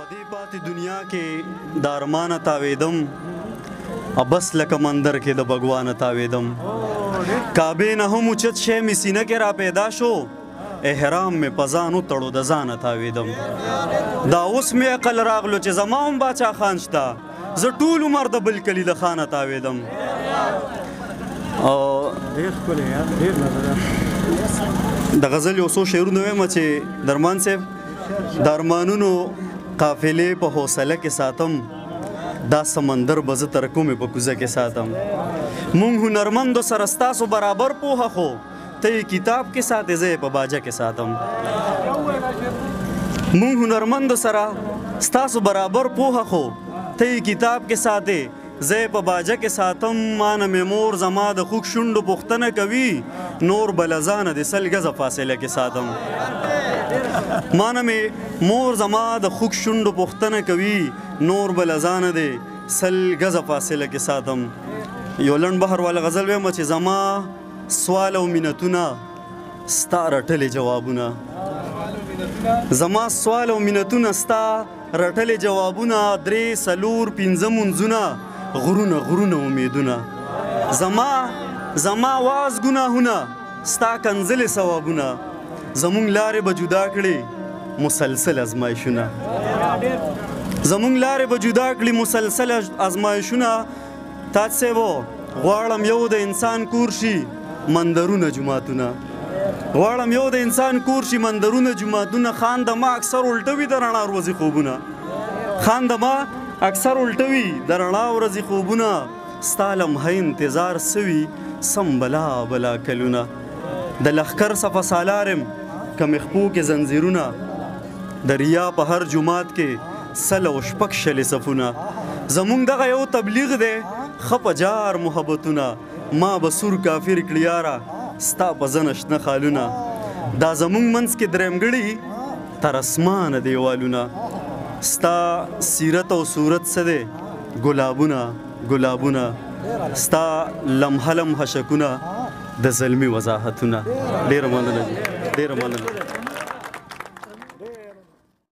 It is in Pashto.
پدې پاتې دنیا کې د ارمانه تاویدم ابس لکه مندر کې د بګوانه تاویدم کعبې نه هم اوچت شی مې سینه کې را پیدا شو احرام مې په ځان وتړو د ځانه تاویدم دا اوس مې عقل راغلو چې زما هم باچا خان شته زه ټول عمر د بل کلي د خانه تاویدم د غزل یو څو شعرونه وایم چې درمان صاحب د ارمانونو قافلې په حوصله کې ساتم دا سمندر به زه تر کومې په کوزه کې ساتم مونږ هنرمندو سره ستاسو برابر پوهه خو ته یې کتاب کې ساتې زه یې په باجه کې ساتم مونږ هنرمندو سره ستاسو برابر پوهه خو ته یې کتاب کې ساتې زه یې په باجه کې ساتم مانه مې مور زما د خوږ شونډو پوښتنه کوي نور به له ځانه د سل ګزه فاصله کې ساتم مانه مې مور زما د خوږ شونډو پوښتنه کوي نور به له ځانه د سل ګزه فاصله کې ساتم یو لنډ بحر والا غزل وایم چې زما سوال او منتونه ستا رټلې جوابونه زما سوال او منتونه ستا رټلې جوابونه درې څلور پنځه منځونه غرونه غرونه امیدونه زما واز ګناهونه ستا کنځلې ثوابونه زمونږ لارې به جدا کړې مسلسل ازمایښونه زمونږ لارې به جدا کړي مسلسل ازمایښونه تاج صاحبو غواړم یو د انسان کور شي مندرونه جوماتونه غواړم یو د انسان کور شي مندرونه جوماتونه خان د ما اکثر الټوي د رڼا ورځې خوبونه خان د ما اکثر الټوي د رڼا ورځې خوبونه ستا لمحه انتظار سوي سم بلا بلا کلونه د لښکر صفه سالارم که مخپو کې زنځیرونه د ریا په هر جومات کې سل او شپږ شلې صفونه زمونږ دغه یو تبلیغ دی ښه په جار محبتونه ما به سور کافر کړي یاره ستا په زنه شنه خالونه دا زمونږ منځ کې درېمګړي تر اسمانه دیوالونه ستا سیرت او صورت څه دی ګلابونه ګلابونه ستا لمحه لمحه شکونه د زلمي وضاحتونه ډېره مننه